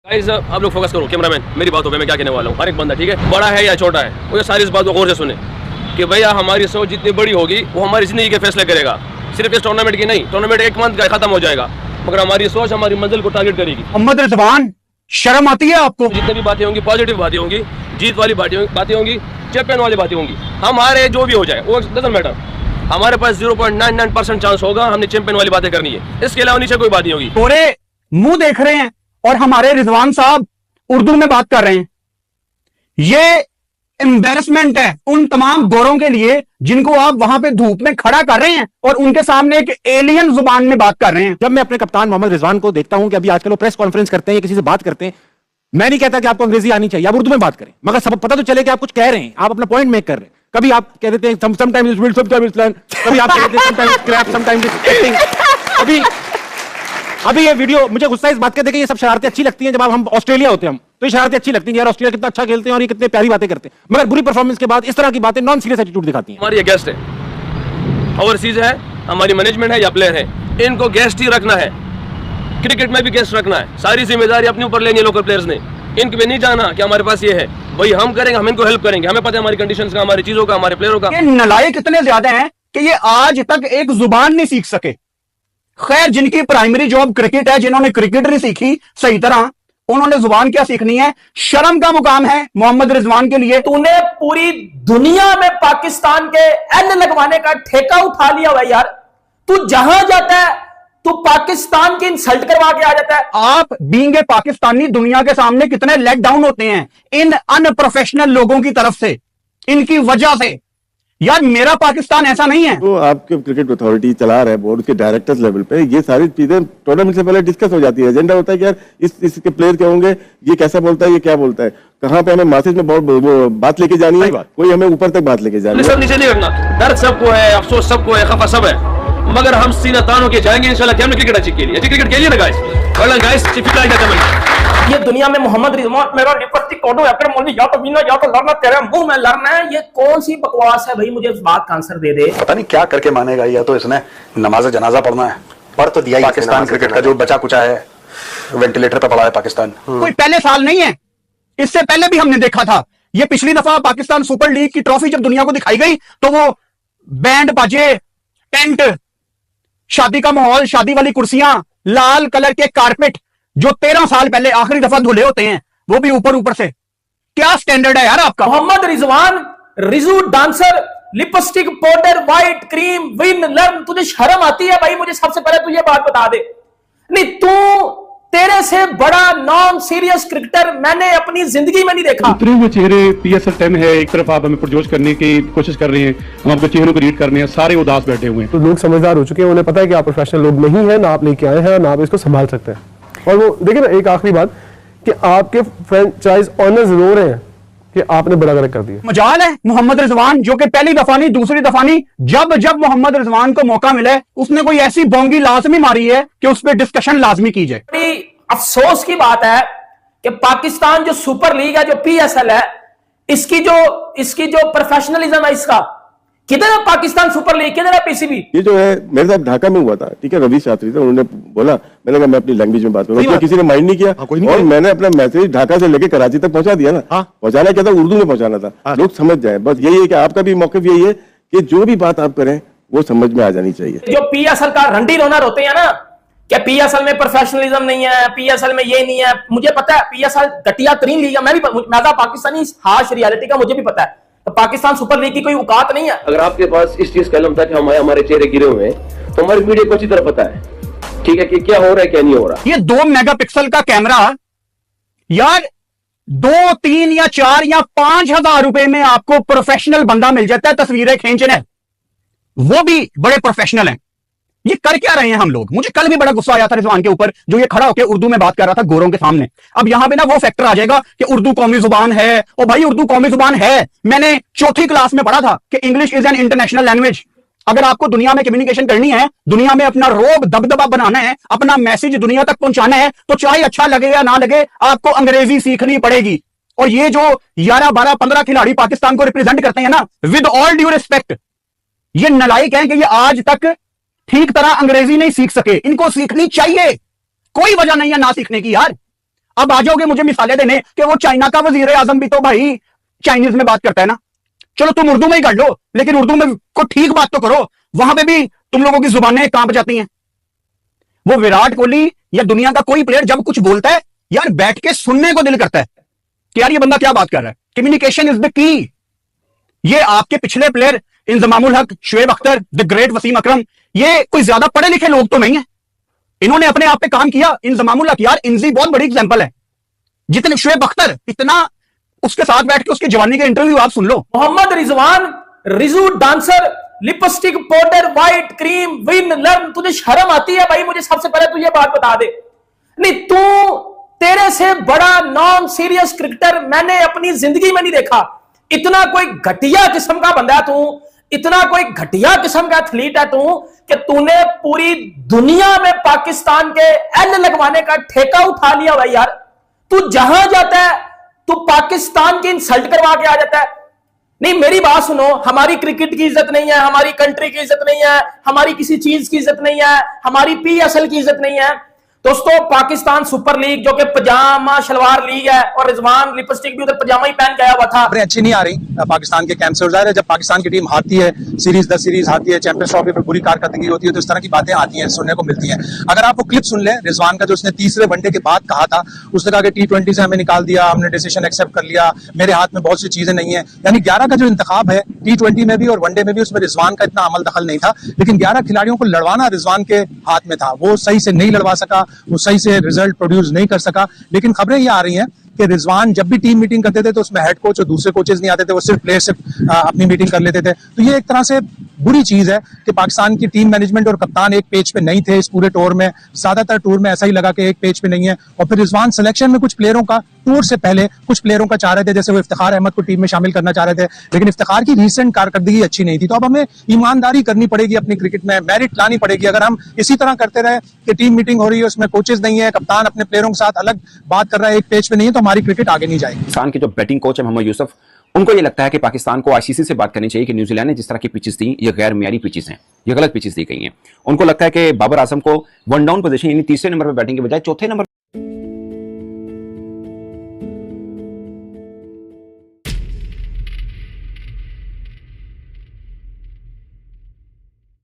Guys आप लोग focus करो, कैमरामैन मेरी बातों पे मैं क्या कहने वाला हूँ। हर एक बंदा ठीक है, बड़ा है या छोटा है, वो ये सारी इस बात को गौर से सुने कि भैया हमारी सोच जितनी बड़ी होगी वो हमारी जिंदगी के फैसले करेगा। सिर्फ इस टूर्नामेंट की नहीं, टूर्नामेंट एक मंथ का खत्म हो जाएगा, मगर हमारी सोच हमारी मंजिल को टारगेट करेगी। मोहम्मद रिजवान, शर्म आती है आपको? जितनी भी बातें होंगी पॉजिटिव बातें होंगी, जीत वाली बातें होंगी, चैंपियन वाली बातें होंगी, हमारे जो भी हो जाए वो डजंट मैटर। हमारे पास 0.99% चांस होगा, हमने चैंपियन वाली बातें करनी है, इसके अलावा नीचे कोई बात नहीं होगी। पूरे मुंह देख रहे हैं और हमारे रिजवान साहब उर्दू में बात कर रहे हैं। ये एम्बेरसमेंट है उन तमाम गोरों के लिए जिनको आप वहां पे धूप में खड़ा कर रहे हैं और उनके सामने एक एलियन जुबान में बात कर रहे हैं। जब मैं अपने कप्तान मोहम्मद रिजवान को देखता हूं कि अभी आजकल वो प्रेस कॉन्फ्रेंस करते हैं या किसी से बात करते हैं, मैं नहीं कहता कि आपको अंग्रेजी आनी चाहिए, आप उर्दू में बात करें, मगर सब पता तो चले कि आप कुछ कह रहे हैं, आप अपना पॉइंट मेक कर रहे हैं। कभी आप कह देते हैं समटाइम्स विल, समटाइम्स लर्न, कभी आप कह देते हैं समटाइम्स स्क्रैप, समटाइम्स एक्टिंग। अभी ये वीडियो मुझे गुस्सा इस बात का देखिए, ये सब शरारतें अच्छी लगती हैं जब हम ऑस्ट्रेलिया होते हैं, हम तो ये शरारतें अच्छी लगती हैं यार, ऑस्ट्रेलिया कितना अच्छा खेलते हैं और ये कितने प्यारी बातें करते हैं, मगर बुरी परफॉर्मेंस के बाद इस तरह की बातें नॉन सीरियस एटीट्यूड दिखाती हैं। हमारी गेस्ट है, ओवरसीज है, हमारी मैनेजमेंट है या प्लेयर है, इनको गेस्ट ही रखना है। क्रिकेट में भी गेस्ट रखना है, सारी जिम्मेदारी अपने ऊपर लेनी है लोकल प्लेयर्स ने। इनके भी नहीं जाना कि हमारे पास ये है, भाई हम करेंगे, हम इनको हेल्प करेंगे, हमें पता है हमारी कंडीशंस का, हमारी चीजों का, हमारे प्लेयरों का। ये नालायक इतने ज्यादा हैं कि ये आज तक एक जुबान नहीं सीख सके। खैर, जिनकी प्राइमरी जॉब क्रिकेट है, जिन्होंने क्रिकेट नहीं सीखी सही तरह, उन्होंने जुबान क्या सीखनी है? शर्म का मुकाम है मोहम्मद रिजवान के लिए। तूने पूरी दुनिया में पाकिस्तान के एल लगवाने का ठेका उठा लिया हुआ यार। तू जहां जाता है तू पाकिस्तान की इंसल्ट करवा के आ जाता है। आप बीइंग ए पाकिस्तानी दुनिया के सामने कितने लेट डाउन होते हैं इन अनप्रोफेशनल लोगों की तरफ से, इनकी वजह से। यार मेरा पाकिस्तान ऐसा नहीं है। तो आपके क्रिकेट अथॉरिटी चला रहे बोर्ड के डायरेक्टर्स लेवल पे ये सारी चीजें टूर्नामेंट से पहले डिस्कस हो जाती है। एजेंडा होता है कि यार इसके प्लेयर क्या होंगे, ये कैसा बोलता है, ये क्या बोलता है, कहाँ पे हमें मैसेज में बहुत बात लेके जानी है, कोई हमें ऊपर तक बात लेके जानी है। सब नीचे नहीं रखना, दर्द सबको है, अफसोस सबको है, खफा सब है, मगर हम सीना तानों के जाएंगे इंशाल्लाह कि हमने क्रिकेट अच्छी खेली, अच्छी क्रिकेट खेली ना गाइस। ये दुनिया में मोहम्मद रिजवान मेरा लिपस्टिक कोडो अकर मोली या तो बिना या तो लड़ना, तेरे मुंह में लड़ना है, ये कौन सी बकवास है भाई? मुझे इस बात का आंसर दे दे। पता नहीं क्या करके मानेगा, या तो इसने नमाज जनाजा पढ़ना है, पढ़ तो दिया। पाकिस्तान क्रिकेट का जो बचा कुचा है वेंटिलेटर पे पड़ा है पाकिस्तान। कोई पहले साल नहीं है, इससे पहले भी हमने देखा था। ये पिछली दफा पाकिस्तान सुपर लीग की ट्रॉफी जब दुनिया को दिखाई गई तो वो बैंड बाजे, टेंट, शादी का माहौल, शादी वाली कुर्सियां, लाल कलर के कारपेट जो 13 साल पहले आखिरी दफा धुले होते हैं, वो भी ऊपर से। क्या स्टैंडर्ड है यार आपका? Mohammad Rizwan Riju dancer, lipstick powder, white cream, win learn, तुझे शर्म आती है भाई? मुझे सबसे पहले तू ये बात बता दे। नहीं, तू तेरे से बड़ा नॉन सीरियस क्रिकेटर मैंने अपनी जिंदगी में नहीं देखा। उतरे हुए चेहरे, PSL 10 है, एक तरफ आप हमें पुरजोश करने की कोशिश कर रहे हैं, हम आपके चेहरों को रीड कर रहे हैं, सारे उदास बैठे हुए हैं। तो लोग समझदार हो चुके हैं, उन्हें पता है कि आप प्रोफेशनल लोग नहीं है, ना आप लेके आए हैं, ना आप इसको संभाल सकते हैं। और वो देखिए ना, एक आखिरी बात कि आपके फ्रेंचाइज ऑनर्स रो रहे हैं कि आपने बड़ा गलत कर दिया। मजाल है मोहम्मद रिजवान जो कि पहली दफा नहीं, दूसरी दफा नहीं, जब मोहम्मद रिजवान को मौका मिले उसने कोई ऐसी बोंगी लाजमी मारी है कि उस पर डिस्कशन लाजमी की जाए। बड़ी अफसोस की बात है कि पाकिस्तान जो सुपर लीग है, जो PSL है, इसकी जो प्रोफेशनलिज्म है, इसका किधर है? पाकिस्तान सुपर लीग किधर है? PCB ये जो है मेरे साथ ढाका में हुआ था, ठीक है, रवि शास्त्री थे, उन्होंने बोला, मैंने कहा मैं अपनी लैंग्वेज में बात करूंगा, किसी ने माइंड नहीं किया और मैंने अपना मैसेज ढाका से लेके कराची तक पहुंचा दिया ना। पहुंचाना क्या था? उर्दू में पहुंचाना था, लोग समझ जाए। बस यही है कि आपका भी मौक़िफ़ यही है कि जो भी बात आप करें वो समझ में आ जानी चाहिए। जो PSL का रंडी रोना रोते हैं ना क्या PSL में प्रोफेशनलिज्म नहीं है, PSL में ये नहीं है, मुझे पता है PSL घटिया तरीन लीग है, मैं पाकिस्तानी हार्श रियलिटी का मुझे भी पता है। तो पाकिस्तान सुपर लीग की कोई औकात नहीं है। अगर आपके पास इस चीज का इल्म था कि हमारे चेहरे गिरे हुए हैं, तो हमारी मीडिया को अच्छी तरह पता है, ठीक है, कि क्या हो रहा है क्या नहीं हो रहा। ये 2 मेगापिक्सल का कैमरा यार 2, 3 या 4 या 5,000 रुपए में आपको प्रोफेशनल बंदा मिल जाता है तस्वीरें खींचने, वो भी बड़े प्रोफेशनल हैं। ये कर क्या रहे हैं हम लोग? मुझे कल भी बड़ा गुस्सा आया था रिजवान के ऊपर, जो ये खड़ा होकर उर्दू में बात कर रहा था गोरों के सामने। अब यहां पे ना वो फैक्टर आ जाएगा कि उर्दू कौमी जुबान है। और भाई उर्दू कौमी जुबान है, मैंने 4th क्लास में पढ़ा था कि English is an international language. अगर आपको दुनिया में कम्युनिकेशन करनी है, दुनिया में अपना रोब दबदबा बनाना है, अपना मैसेज दुनिया तक पहुंचाना है, तो चाहे अच्छा लगे या ना लगे, आपको अंग्रेजी सीखनी पड़ेगी। और ये जो 11, 12, 15 खिलाड़ी पाकिस्तान को रिप्रेजेंट करते हैं ना, विद ऑल ड्यू रिस्पेक्ट, ये नालायक हैं कि ये आज तक ठीक तरह अंग्रेजी नहीं सीख सके। इनको सीखनी चाहिए, कोई वजह नहीं है ना सीखने की यार। अब आ जाओगे मुझे मिसालें देने कि वो चाइना का वजीर आजम भी तो भाई चाइनीज में बात करता है ना। चलो तुम उर्दू में ही कर लो, लेकिन उर्दू में को ठीक बात तो करो, वहां पे भी तुम लोगों की जुबानें कांप जाती हैं। वो विराट कोहली या दुनिया का कोई प्लेयर जब कुछ बोलता है यार बैठ के सुनने को दिल करता है कि यार ये बंदा क्या बात कर रहा है। Communication is the key. ये आपके पिछले प्लेयर इंजमामुल हक, शुएब अख्तर, द ग्रेट वसीम अकरम, ये कोई ज्यादा पढ़े लिखे लोग तो नहीं है, इन्होंने अपने आप पे काम किया। इंजमामुल हक यार इंजी बहुत बड़ी एग्जांपल है, जितने शुएब अख्तर इतना उसके साथ बैठ के उसकी जवानी के इंटरव्यू आप सुन लो। Mohammad Rizwan, Riju dancer, lipstick, powder, white cream, win, learn, तुझे शर्म आती है भाई? मुझे सबसे पहले तू ये बात बता दे। नहीं, तू तेरे से बड़ा नॉन सीरियस क्रिकेटर मैंने अपनी जिंदगी में नहीं देखा। इतना कोई घटिया किस्म का बंदा है तू, इतना कोई घटिया किस्म का एथलीट है तू कि तूने पूरी दुनिया में पाकिस्तान के एल लगवाने का ठेका उठा लिया भाई। यार तू जहां जाता है तू पाकिस्तान की इंसल्ट करवा के आ जाता है। नहीं, मेरी बात सुनो, हमारी क्रिकेट की इज्जत नहीं है, हमारी कंट्री की इज्जत नहीं है, हमारी किसी चीज की इज्जत नहीं है, हमारी PSL की इज्जत नहीं है। दोस्तों, पाकिस्तान सुपर लीग जो कि पजामा शलवार लीग है, और रिजवान लिपस्टिक भी उधर पजामा ही पहन के आया हुआ था। खबरें अच्छी नहीं आ रही पाकिस्तान के कैंप से। जाहिर है जब पाकिस्तान की टीम हारती है, सीरीज 10 सीरीज हारती है, चैंपियंस ट्रॉफी पे बुरी कारकर्दगी होती है, तो इस तरह की बातें आती हैं, सुनने को मिलती हैं। अगर आप वो क्लिप सुन लें रिजवान का, जो उसने तीसरे वनडे के बाद कहा था, उसने कहा कि T20 से हमें निकाल दिया, हमने डिसीजन एक्सेप्ट कर लिया, मेरे हाथ में बहुत सी चीजें नहीं है। यानी 11 का जो इंतखाब है T20 में भी और वनडे में भी, उसमें रिजवान का इतना अमल दखल नहीं था, लेकिन 11 खिलाड़ियों को लड़वाना रिजवान के हाथ में था। वो सही से नहीं लड़वा सका, वो सही से रिजल्ट प्रोड्यूस नहीं कर सका। लेकिन खबरें ये आ रही हैं कि रिजवान जब भी टीम मीटिंग करते थे तो उसमें हेड कोच और दूसरे कोचेस नहीं आते थे, वो सिर्फ प्लेयर से अपनी मीटिंग कर लेते थे। तो ये एक तरह से बुरी चीज है कि पाकिस्तान की टीम मैनेजमेंट और कप्तान एक पेज पे नहीं थे इस पूरे टूर में। ज्यादातर टूर में ऐसा ही लगा कि एक पेज पे नहीं है। और फिर रिजवान सिलेक्शन में कुछ प्लेयरों का, टूर से पहले कुछ प्लेयरों का चाह रहे थे, जैसे वो इफ्तिखार अहमद को टीम में शामिल करना चाह रहे थे, लेकिन इफ्तिखार की रीसेंट कारकर्दगी अच्छी नहीं थी। तो अब हमें ईमानदारी करनी पड़ेगी अपनी क्रिकेट में, मेरिट लानी पड़ेगी। अगर हम इसी तरह करते रहे कि टीम मीटिंग हो रही है, उसमें कोचेस नहीं है, कप्तान अपने प्लेयरों के साथ अलग बात कर रहा है, एक पेज पे नहीं है, तो हमारी क्रिकेट आगे नहीं जाएगी। पाकिस्तान के जो बैटिंग कोच है मोहम्मद यूसुफ, उनको ये लगता है कि पाकिस्तान को ICC से बात करनी चाहिए कि न्यूजीलैंड ने जिस तरह की पिचेस दी, ये गैर मियारी पिचेस हैं, ये गलत पिचेस दी गई हैं। उनको लगता है कि बाबर आजम को वन डाउन पोजीशन यानी तीसरे नंबर पर बैटिंग के बजाय चौथे नंबर